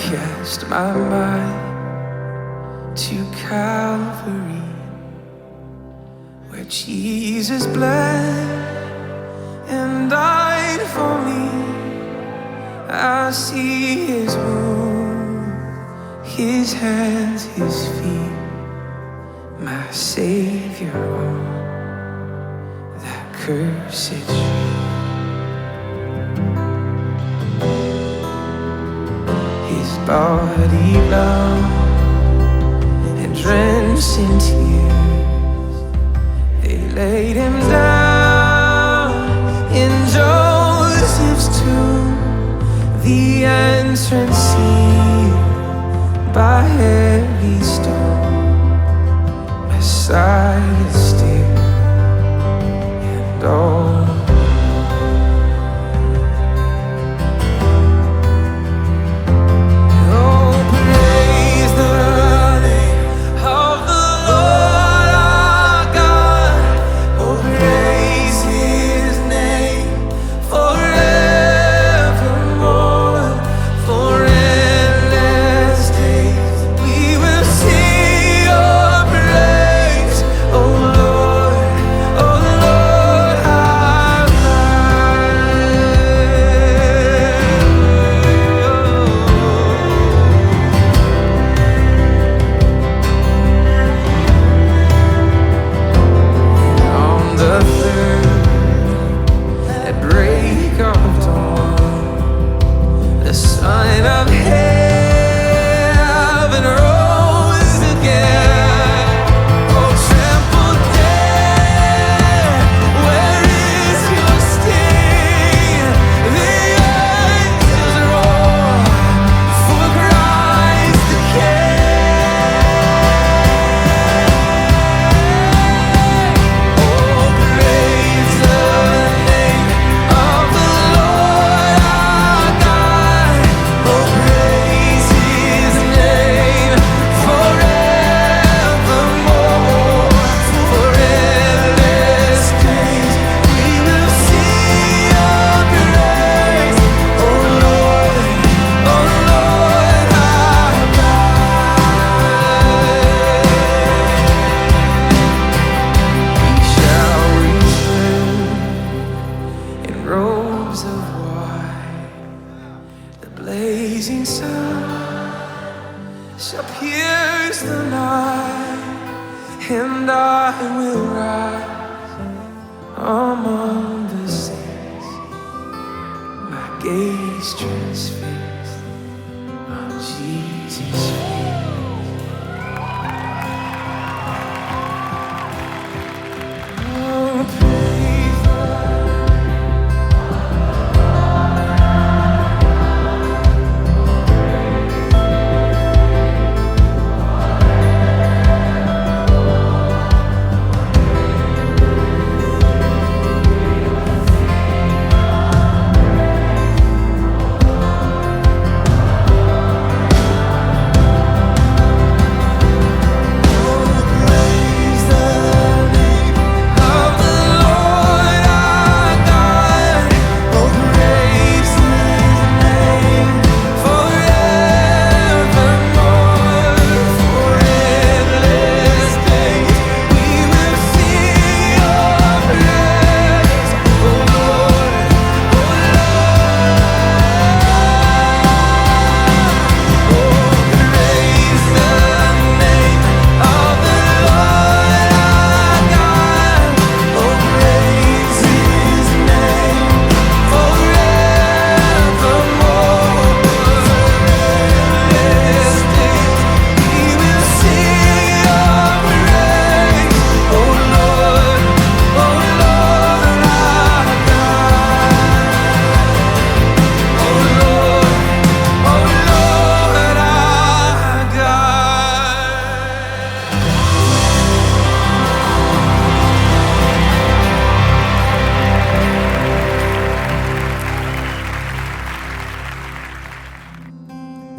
cast my mind to Calvary, where Jesus bled and died for me. I see his wounds, his hands, his feet, my Savior on that cursed tree. His body bound and drenched in tears, they laid him down in Joseph's tomb, the entrance sealed by heavy stone. Messiah still and all. Blazing sun shall pierce the night, and I will rise among the saints, my gaze transfixed on Jesus' face. Oh, praise the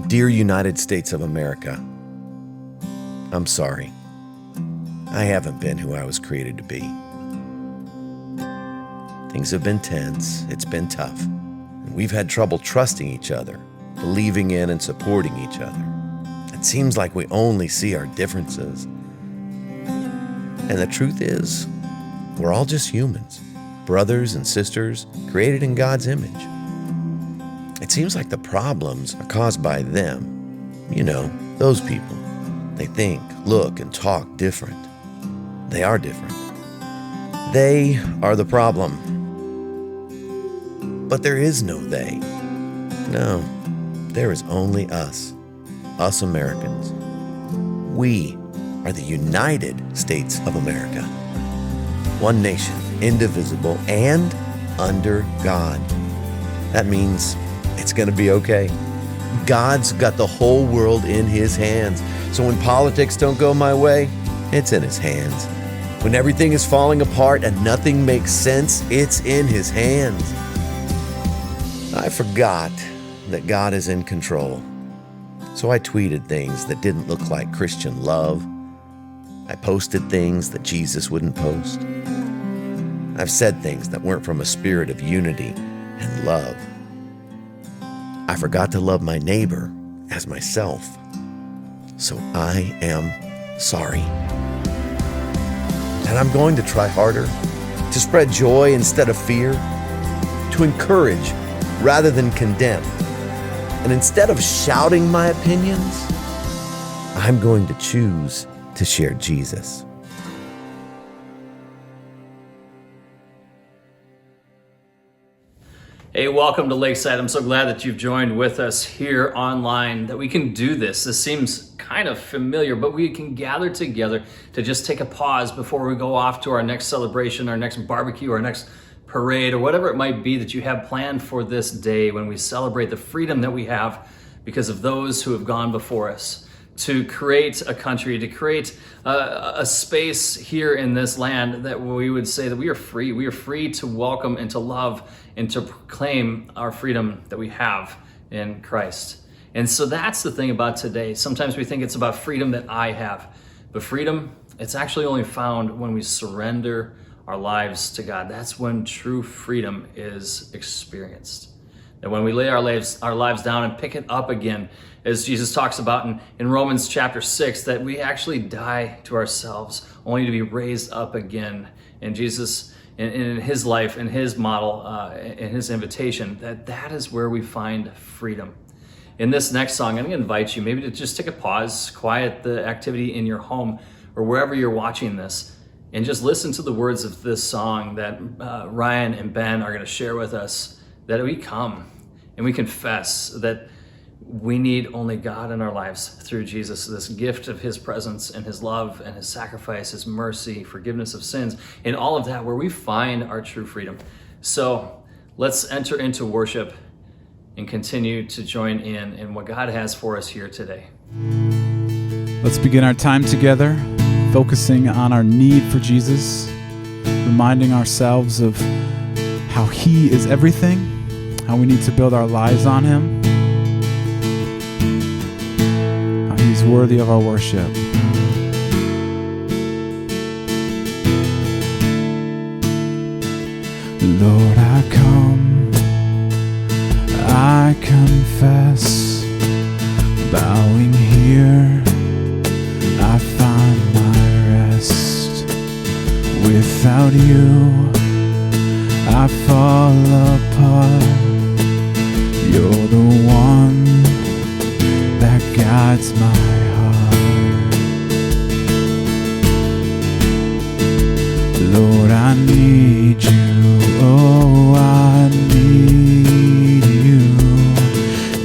Dear United States of America, I'm sorry. I haven't been who I was created to be. Things have been tense, it's been tough, and we've had trouble trusting each other believing in and supporting each other. It seems like we only see our differences. And the truth is, we're all just humans, brothers and sisters created in God's image. It seems like the problems are caused by them. You know, those people. They think, look, and talk different. They are different. They are the problem. But there is no they. No, there is only us Americans. We are the United States of America. One nation, indivisible, and under God. That means it's going to be okay. God's got the whole world in His hands. So when politics don't go my way, it's in His hands. When everything is falling apart and nothing makes sense, it's in His hands. I forgot that God is in control. So I tweeted things that didn't look like Christian love. I posted things that Jesus wouldn't post. I've said things that weren't from a spirit of unity and love. I forgot to love my neighbor as myself. So I am sorry. And I'm going to try harder, to spread joy instead of fear, to encourage rather than condemn. And instead of shouting my opinions, I'm going to choose to share Jesus. Hey, welcome to Lakeside. I'm so glad that you've joined with us here online, that we can do this. This seems kind of familiar, but we can gather together to just take a pause before we go off to our next celebration, our next barbecue, our next parade, or whatever it might be that you have planned for this day when we celebrate the freedom that we have because of those who have gone before us, to create a country, to create a space here in this land that we would say that we are free. We are free to welcome and to love and to proclaim our freedom that we have in Christ. And so that's the thing about today. Sometimes we think it's about freedom that I have, but freedom, it's actually only found when we surrender our lives to God. That's when true freedom is experienced. And when we lay our lives down and pick it up again, as Jesus talks about in Romans chapter 6, that we actually die to ourselves only to be raised up again. And Jesus, in his life, in his model, in his invitation, that is where we find freedom. In this next song, I'm going to invite you maybe to just take a pause, quiet the activity in your home or wherever you're watching this, and just listen to the words of this song that Ryan and Ben are going to share with us, that we come and we confess that we need only God in our lives through Jesus, this gift of his presence and his love and his sacrifice, his mercy, forgiveness of sins, and all of that, where we find our true freedom. So let's enter into worship and continue to join in what God has for us here today. Let's begin our time together, focusing on our need for Jesus, reminding ourselves of how he is everything, how we need to build our lives on him, how he's worthy of our worship. Lord, I come, I confess, bowing here, I find my rest. Without you, I fall apart. You're the one that guides my heart. Lord, I need you. Oh, I need you.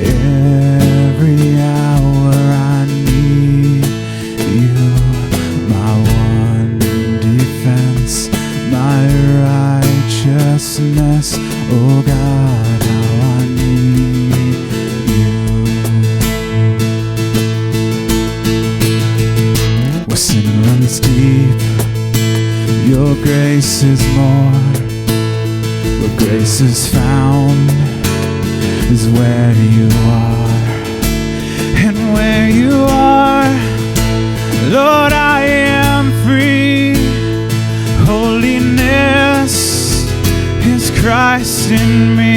Every hour I need you. My one defense, my righteousness. Oh God, how I need you. Where sin runs deep, your grace is more. Where grace is found is where you are. And where you are, Lord, I am free. Holiness is Christ in me.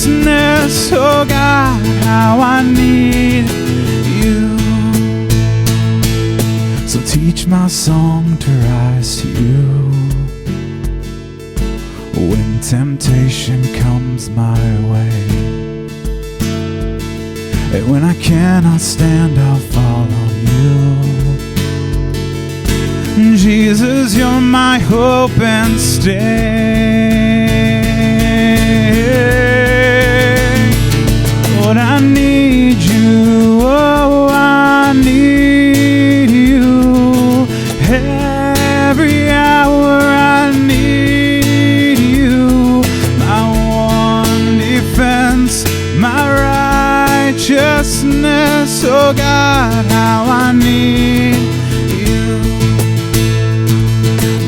righteousness. Oh God, how I need you. So teach my song to rise to you. When temptation comes my way, and when I cannot stand, I'll fall on you. Jesus, you're my hope and stay. Lord, I need you. Oh, I need you. Every hour I need you. My one defense, my righteousness. Oh God, how I need you.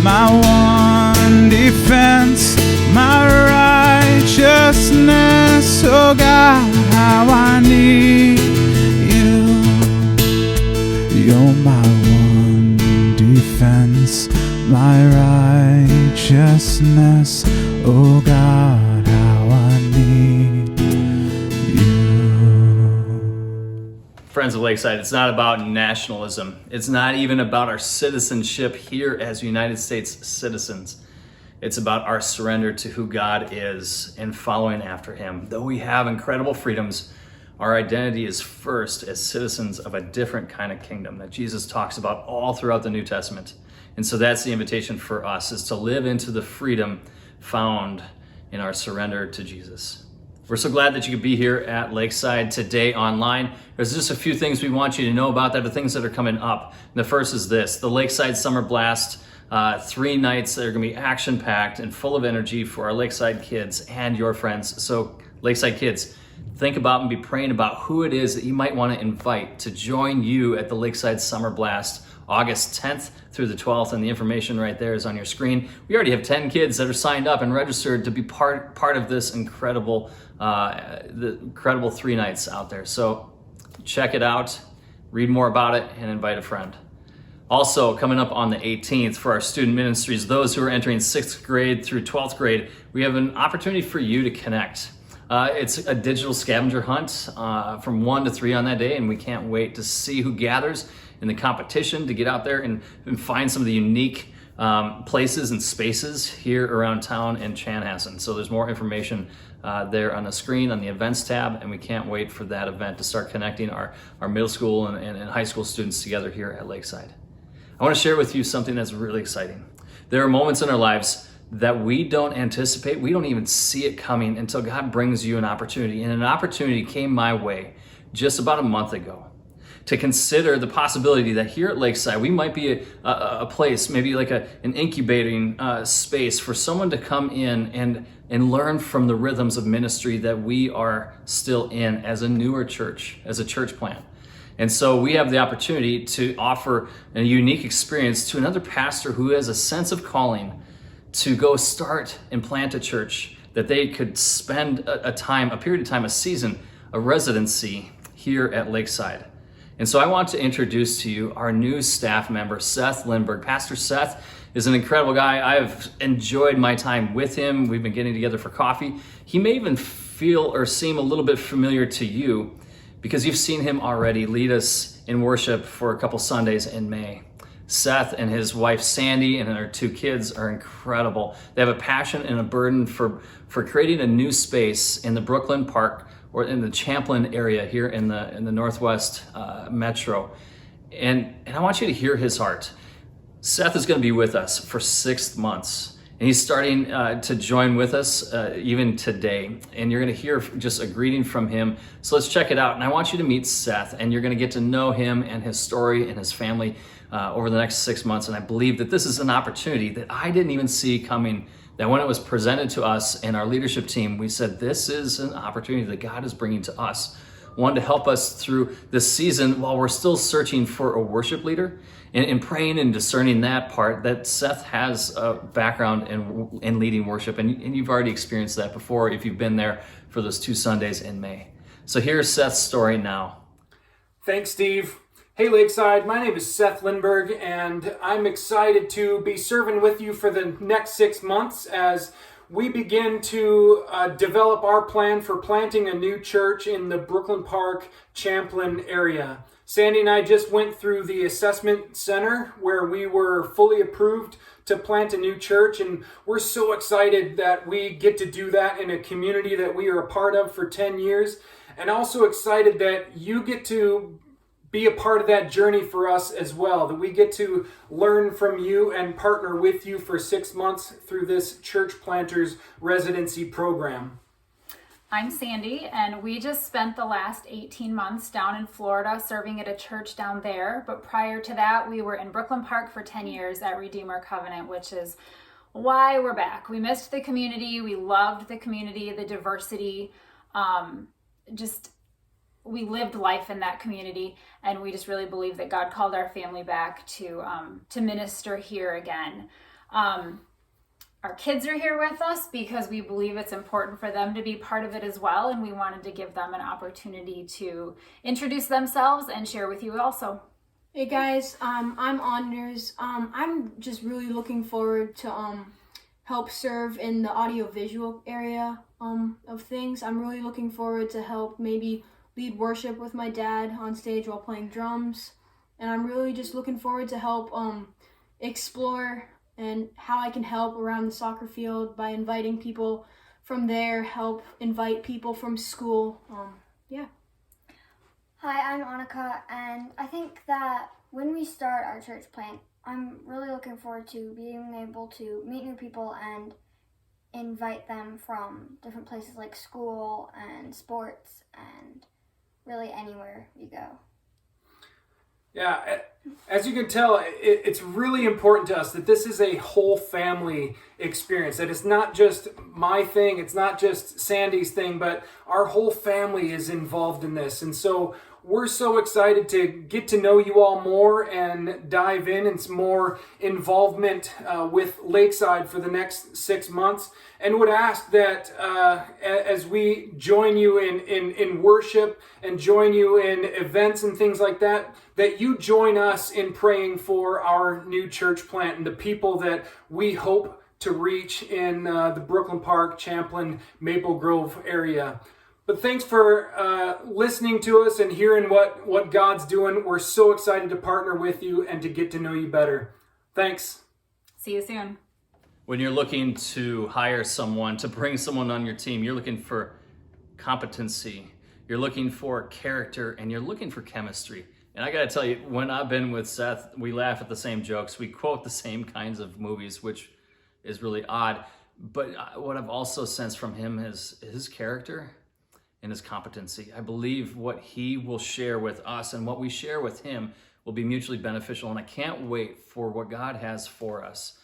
My one defense, my righteousness. Oh God, how I need you. You're my one defense, my righteousness. Oh God, how I need you. Friends of Lakeside, it's not about nationalism. It's not even about our citizenship here as United States citizens. It's about our surrender to who God is and following after Him. Though we have incredible freedoms, our identity is first as citizens of a different kind of kingdom that Jesus talks about all throughout the New Testament. And so that's the invitation for us, is to live into the freedom found in our surrender to Jesus. We're so glad that you could be here at Lakeside today online. There's just a few things we want you to know about that are things that are coming up. And the first is this, the Lakeside Summer Blast, 3 nights that are gonna be action-packed and full of energy for our Lakeside kids and your friends. So Lakeside kids, think about and be praying about who it is that you might wanna invite to join you at the Lakeside Summer Blast, August 10th through the 12th, and the information right there is on your screen. We already have 10 kids that are signed up and registered to be part of this incredible, the incredible 3 nights out there. So check it out, read more about it, and invite a friend. Also, coming up on the 18th for our student ministries, those who are entering 6th grade through 12th grade, we have an opportunity for you to connect. It's a digital scavenger hunt from 1 to 3 on that day, and we can't wait to see who gathers in the competition to get out there and find some of the unique places and spaces here around town in Chanhassen. So there's more information there on the screen on the events tab, and we can't wait for that event to start connecting our middle school and high school students together here at Lakeside. I want to share with you something that's really exciting. There are moments in our lives that we don't anticipate, we don't even see it coming until God brings you an opportunity. And an opportunity came my way just about a month ago to consider the possibility that here at Lakeside, we might be a place, maybe like an incubating space for someone to come in and learn from the rhythms of ministry that we are still in as a newer church, as a church plant. And so we have the opportunity to offer a unique experience to another pastor who has a sense of calling to go start and plant a church, that they could spend a period of time, a season, a residency here at Lakeside. And so I want to introduce to you our new staff member, Seth Lindberg. Pastor Seth is an incredible guy. I've enjoyed my time with him. We've been getting together for coffee. He may even feel or seem a little bit familiar to you because you've seen him already lead us in worship for a couple Sundays in May. Seth and his wife Sandy and their 2 kids are incredible. They have a passion and a burden for creating a new space in the Brooklyn Park or in the Champlin area here in the Northwest Metro. And I want you to hear his heart. Seth is going to be with us for 6 months. And he's starting to join with us even today. And you're going to hear just a greeting from him. So let's check it out. And I want you to meet Seth, and you're going to get to know him and his story and his family over the next 6 months. And I believe that this is an opportunity that I didn't even see coming, that when it was presented to us and our leadership team, we said, this is an opportunity that God is bringing to us. One, to help us through this season while we're still searching for a worship leader and praying and discerning that part, that Seth has a background in leading worship. And you've already experienced that before if you've been there for those 2 Sundays in May. So here's Seth's story now. Thanks, Steve. Hey, Lakeside, my name is Seth Lindberg, and I'm excited to be serving with you for the next 6 months as we begin to develop our plan for planting a new church in the Brooklyn Park, Champlin area. Sandy and I just went through the assessment center where we were fully approved to plant a new church, and we're so excited that we get to do that in a community that we are a part of for 10 years, and also excited that you get to be a part of that journey for us as well, that we get to learn from you and partner with you for 6 months through this Church Planters Residency Program. I'm Sandy, and we just spent the last 18 months down in Florida serving at a church down there. But prior to that, we were in Brooklyn Park for 10 years at Redeemer Covenant, which is why we're back. We missed the community. We loved the community, the diversity. We lived life in that community, and we just really believe that God called our family back to minister here again. Our kids are here with us because we believe it's important for them to be part of it as well, and we wanted to give them an opportunity to introduce themselves and share with you also. Hey guys, I'm Anders. I'm just really looking forward to help serve in the audio-visual area of things. I'm really looking forward to help maybe lead worship with my dad on stage while playing drums, and I'm really just looking forward to help explore and how I can help around the soccer field by inviting people from there, help invite people from school. Hi, I'm Annika, and I think that when we start our church plant, I'm really looking forward to being able to meet new people and invite them from different places like school and sports and really anywhere we go. Yeah, as you can tell, it's really important to us that this is a whole family experience, that it's not just my thing, it's not just Sandy's thing, but our whole family is involved in this. And so we're so excited to get to know you all more and dive in and some more involvement with Lakeside for the next 6 months, and would ask that as we join you in worship and join you in events and things like that, that you join us in praying for our new church plant and the people that we hope to reach in the Brooklyn Park, Champlin, Maple Grove area. But thanks for listening to us and hearing what God's doing. We're so excited to partner with you and to get to know you better. Thanks. See you soon. When you're looking to hire someone, to bring someone on your team, you're looking for competency, you're looking for character, and you're looking for chemistry. And I gotta tell you, when I've been with Seth, we laugh at the same jokes, we quote the same kinds of movies, which is really odd. But what I've also sensed from him is his character and his competency. I believe what he will share with us and what we share with him will be mutually beneficial, and I can't wait for what God has for us.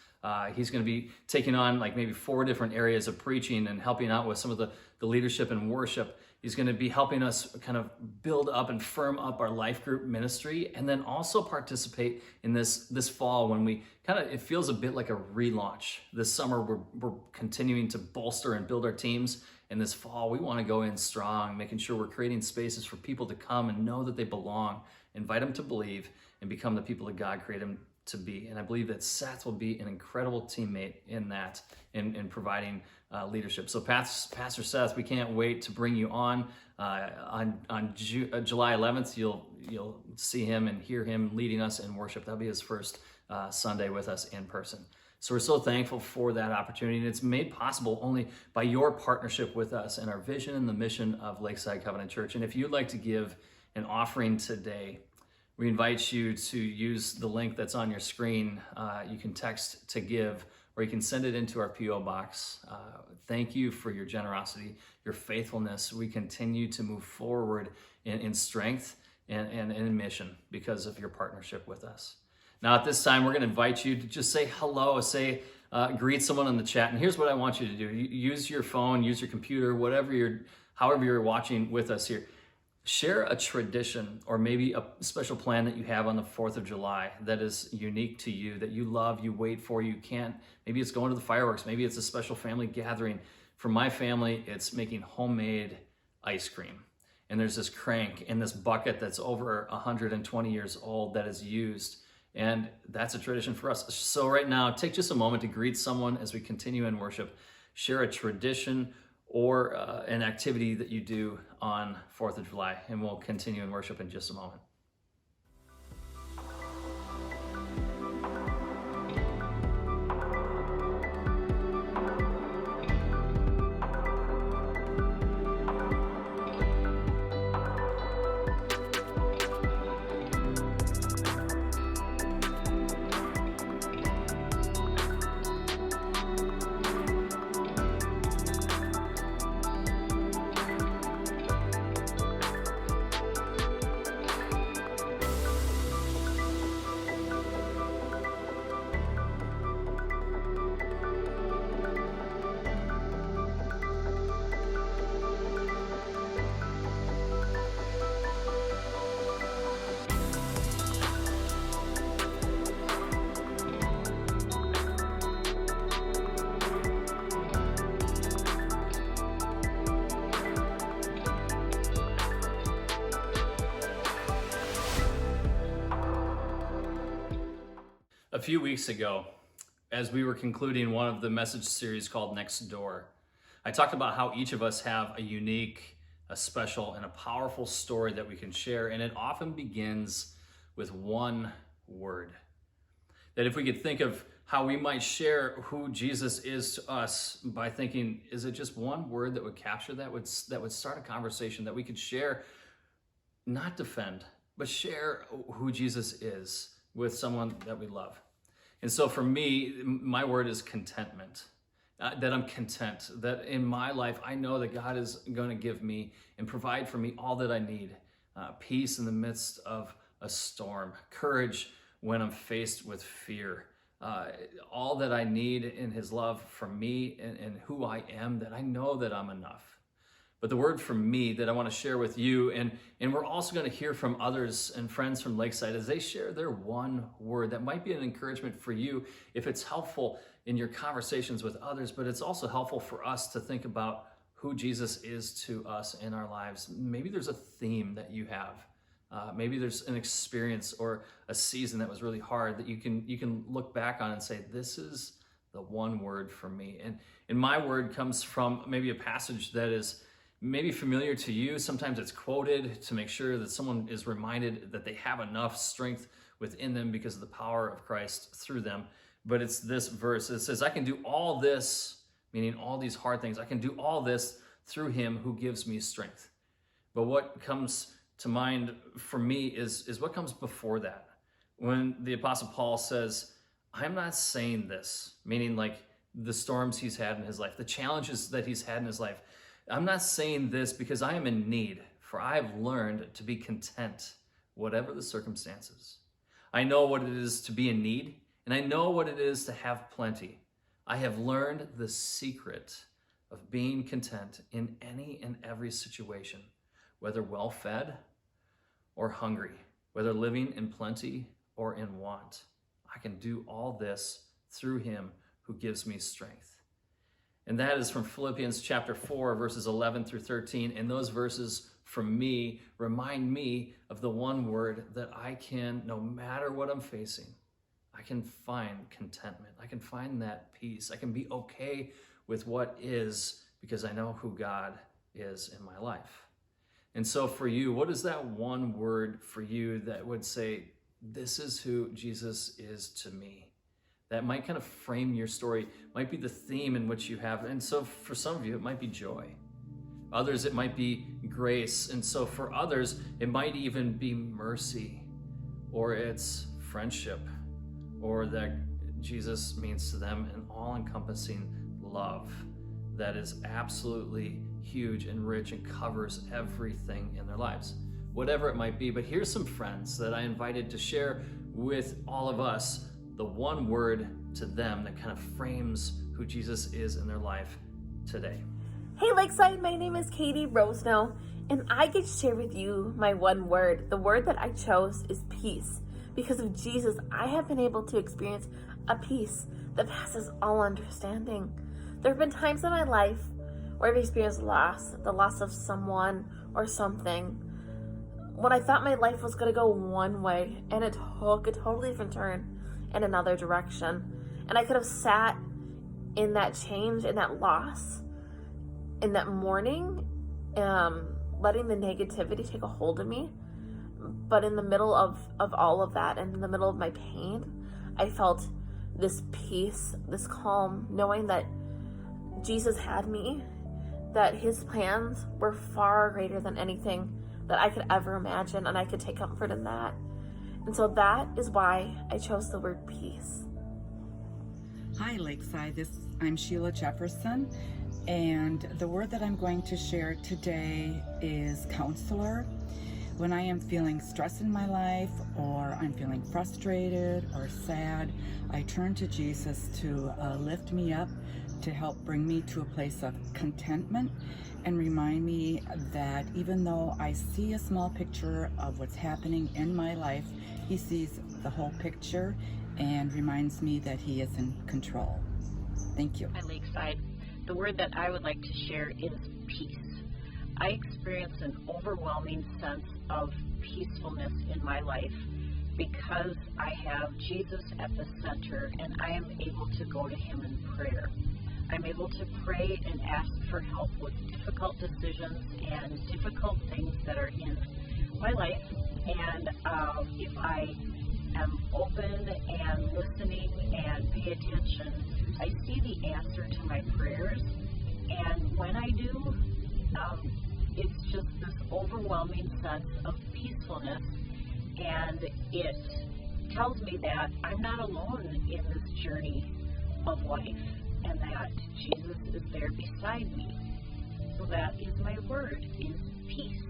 He's going to be taking on like maybe 4 different areas of preaching and helping out with some of the leadership and worship. He's going to be helping us kind of build up and firm up our life group ministry, and then also participate in this fall when we it feels a bit like a relaunch. This summer we're continuing to bolster and build our teams. And this fall, we want to go in strong, making sure we're creating spaces for people to come and know that they belong, invite them to believe, and become the people that God created them to be. And I believe that Seth will be an incredible teammate in that, in providing leadership. So Pastor Seth, we can't wait to bring you on July 11th. You'll see him and hear him leading us in worship. That'll be his first Sunday with us in person. So we're so thankful for that opportunity, and it's made possible only by your partnership with us and our vision and the mission of Lakeside Covenant Church. And if you'd like to give an offering today, we invite you to use the link that's on your screen. You can text to give, or you can send it into our P.O. box. Thank you for your generosity, your faithfulness. We continue to move forward in strength and in mission because of your partnership with us. Now at this time, we're going to invite you to just say hello, greet someone in the chat. And here's what I want you to do. Use your phone, use your computer, however you're watching with us here. Share a tradition or maybe a special plan that you have on the 4th of July that is unique to you, that you love, you wait for, you can't. Maybe it's going to the fireworks. Maybe it's a special family gathering. For my family, it's making homemade ice cream. And there's this crank in this bucket that's over 120 years old that is used. And that's a tradition for us. So right now, take just a moment to greet someone as we continue in worship. share a tradition or an activity that you do on 4th of July. And we'll continue in worship in just a moment. A few weeks ago, as we were concluding one of the message series called Next Door, I talked about how each of us have a unique, a special, and a powerful story that we can share, and it often begins with one word. That if we could think of how we might share who Jesus is to us by thinking, is it just one word that would capture that would start a conversation that we could share, not defend, but share who Jesus is with someone that we love. And so for me, my word is contentment. That I'm content, that in my life, I know that God is going to give me and provide for me all that I need. Peace in the midst of a storm, courage when I'm faced with fear, all that I need in his love for me and who I am, that I know that I'm enough. But the word for me that I want to share with you, and we're also going to hear from others and friends from Lakeside as they share their one word that might be an encouragement for you if it's helpful in your conversations with others, but it's also helpful for us to think about who Jesus is to us in our lives. Maybe there's a theme that you have. Maybe there's an experience or a season that was really hard that you can look back on and say, this is the one word for me. And my word comes from maybe a passage that is maybe familiar to you. Sometimes it's quoted to make sure that someone is reminded that they have enough strength within them because of the power of Christ through them. But it's this verse. It says, I can do all this, meaning all these hard things. I can do all this through him who gives me strength. But what comes to mind for me is what comes before that. When the Apostle Paul says, I'm not saying this, meaning like the storms he's had in his life, the challenges that he's had in his life. I'm not saying this because I am in need, for I have learned to be content, whatever the circumstances. I know what it is to be in need, and I know what it is to have plenty. I have learned the secret of being content in any and every situation, whether well-fed or hungry, whether living in plenty or in want. I can do all this through him who gives me strength. And that is from Philippians chapter 4, verses 11 through 13. And those verses, for me, remind me of the one word that I can, no matter what I'm facing, I can find contentment. I can find that peace. I can be okay with what is because I know who God is in my life. And so for you, what is that one word for you that would say, this is who Jesus is to me? That might kind of frame your story, might be the theme in which you have. And so for some of you, it might be joy. Others, it might be grace. And so for others, it might even be mercy, or it's friendship, or that Jesus means to them an all-encompassing love that is absolutely huge and rich and covers everything in their lives, whatever it might be. But here's some friends that I invited to share with all of us the one word to them that kind of frames who Jesus is in their life today. Hey Lakeside, my name is Katie Roseno, and I get to share with you my one word. The word that I chose is peace. Because of Jesus, I have been able to experience a peace that passes all understanding. There have been times in my life where I've experienced loss, the loss of someone or something, when I thought my life was going to go one way and it took a totally different turn in another direction. And I could have sat in that change, in that loss, in that mourning, letting the negativity take a hold of me. But in the middle of all of that, and in the middle of my pain, I felt this peace, this calm, knowing that Jesus had me, that his plans were far greater than anything that I could ever imagine, and I could take comfort in that. And so that is why I chose the word peace. Hi, Lakeside. I'm Sheila Jefferson, and the word that I'm going to share today is counselor. When I am feeling stress in my life, or I'm feeling frustrated or sad, I turn to Jesus to lift me up, to help bring me to a place of contentment and remind me that even though I see a small picture of what's happening in my life, he sees the whole picture and reminds me that he is in control. Thank you. Hi, Lakeside. The word that I would like to share is peace. I experience an overwhelming sense of peacefulness in my life because I have Jesus at the center, and I am able to go to him in prayer. I'm able to pray and ask for help with difficult decisions and difficult things that are in my life. And if I am open and listening and pay attention, I see the answer to my prayers. And when I do, it's just this overwhelming sense of peacefulness, and it tells me that I'm not alone in this journey of life, and that Jesus is there beside me. So that is my word, is peace.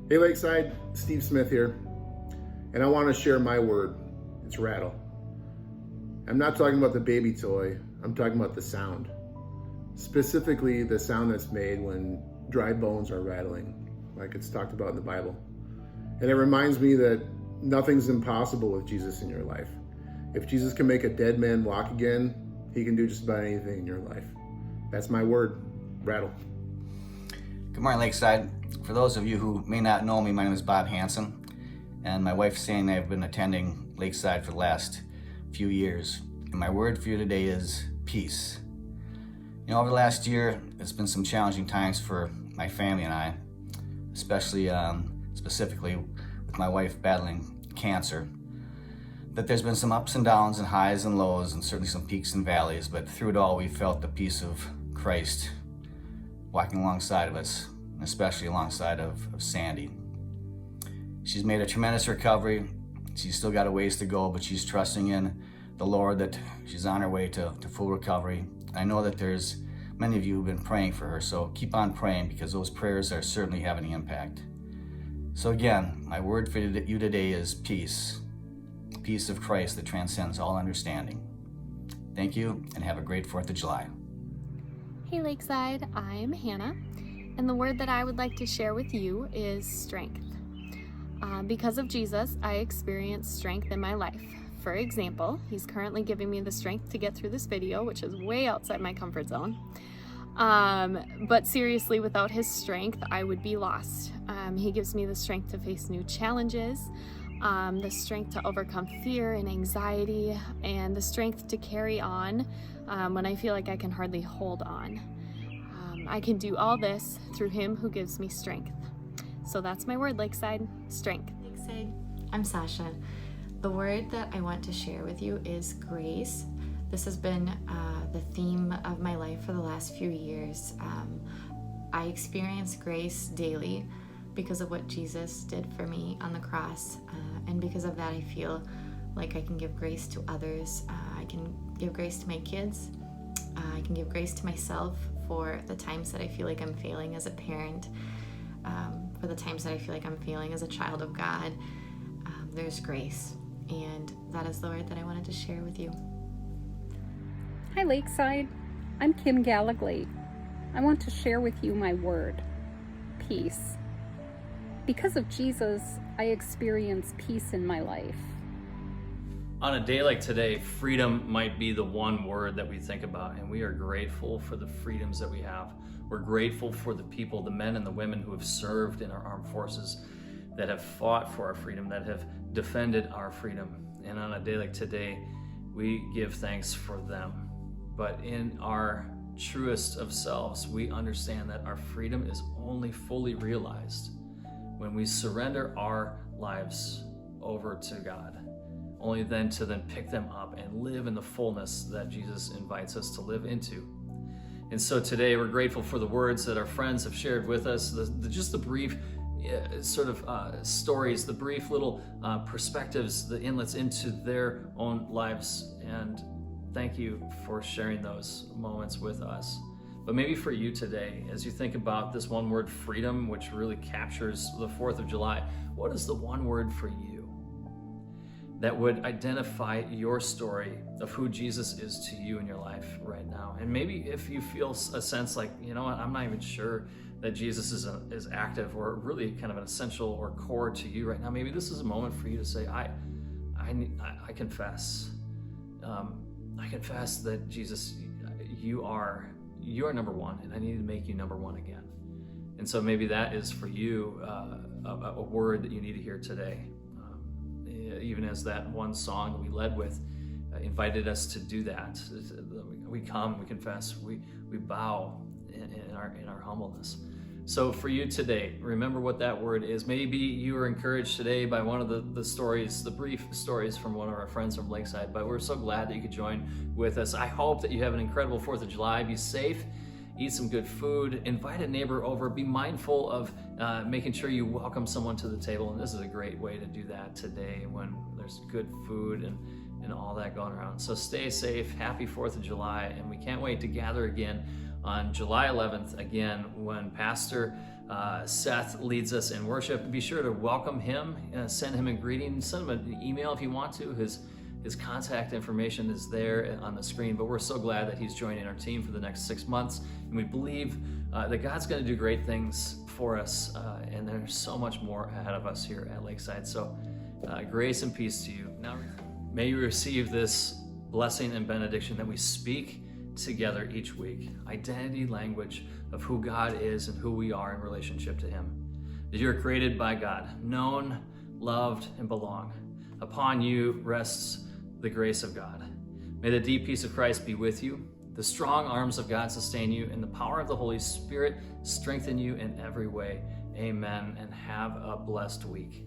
Hey Lakeside, Steve Smith here, and I want to share my word. It's rattle. I'm not talking about the baby toy, I'm talking about the sound. Specifically the sound that's made when dry bones are rattling, like it's talked about in the Bible. And it reminds me that nothing's impossible with Jesus in your life. If Jesus can make a dead man walk again, he can do just about anything in your life. That's my word, rattle. Good morning, Lakeside. For those of you who may not know me, my name is Bob Hansen, and my wife Sandy and I have been attending Lakeside for the last few years. And my word for you today is peace. You know, over the last year, it's been some challenging times for my family and I, especially specifically with my wife battling cancer. That there's been some ups and downs and highs and lows, and certainly some peaks and valleys, but through it all we felt the peace of Christ walking alongside of us, and especially alongside of Sandy. She's made a tremendous recovery. She's still got a ways to go, but she's trusting in the Lord that she's on her way to full recovery. I know that there's many of you who've been praying for her, so keep on praying, because those prayers are certainly having an impact. So again, my word for you today is peace. The peace of Christ that transcends all understanding. Thank you, and have a great 4th of July. Hey Lakeside, I'm Hannah, and the word that I would like to share with you is strength. Because of Jesus, I experience strength in my life. For example, he's currently giving me the strength to get through this video, which is way outside my comfort zone. But seriously, without his strength, I would be lost. He gives me the strength to face new challenges, the strength to overcome fear and anxiety, and the strength to carry on when I feel like I can hardly hold on. I can do all this through him who gives me strength. So that's my word, Lakeside, strength. Lakeside, I'm Sasha. The word that I want to share with you is grace. This has been the theme of my life for the last few years. I experience grace daily because of what Jesus did for me on the cross. And because of that, I feel like I can give grace to others. I can give grace to my kids. I can give grace to myself for the times that I feel like I'm failing as a parent, for the times that I feel like I'm failing as a child of God. There's grace. And that is the word that I wanted to share with you. Hi Lakeside, I'm Kim Gallagly. I want to share with you my word, peace. Because of Jesus, I experience peace in my life. On a day like today, freedom might be the one word that we think about, and we are grateful for the freedoms that we have. We're grateful for the people, the men and the women who have served in our armed forces, that have fought for our freedom, that have defended our freedom. And on a day like today, we give thanks for them. But in our truest of selves, we understand that our freedom is only fully realized when we surrender our lives over to God, only then to pick them up and live in the fullness that Jesus invites us to live into. And so today we're grateful for the words that our friends have shared with us, just the brief stories, the brief little perspectives, the inlets into their own lives. And thank you for sharing those moments with us. But maybe for you today, as you think about this one word, freedom, which really captures the 4th of July, what is the one word for you that would identify your story of who Jesus is to you in your life right now? And maybe if you feel a sense like, you know what, I'm not even sure that Jesus is active or really kind of an essential or core to you right now, maybe this is a moment for you to say, I confess. I confess that Jesus, you are number one, and I need to make you number one again. And so maybe that is for you a word that you need to hear today. Even as that one song that we led with invited us to do that. We come, we confess, we bow in our humbleness. So for you today, remember what that word is. Maybe you were encouraged today by one of the stories, the brief stories from one of our friends from Lakeside, but we're so glad that you could join with us. I hope that you have an incredible 4th of July. Be safe, eat some good food, invite a neighbor over, be mindful of making sure you welcome someone to the table. And this is a great way to do that today when there's good food and all that going around. So stay safe, happy 4th of July, and we can't wait to gather again on July 11th, again, when Pastor Seth leads us in worship. Be sure to welcome him, send him a greeting, send him an email if you want to. His contact information is there on the screen, but we're so glad that he's joining our team for the next 6 months. And we believe that God's going to do great things for us, and there's so much more ahead of us here at Lakeside. So grace and peace to you. Now, may you receive this blessing and benediction that we speak together each week. Identity language of who God is and who we are in relationship to him. That you're created by God, known, loved, and belong. Upon you rests the grace of God. May the deep peace of Christ be with you. The strong arms of God sustain you, and the power of the Holy Spirit strengthen you in every way. Amen. And have a blessed week.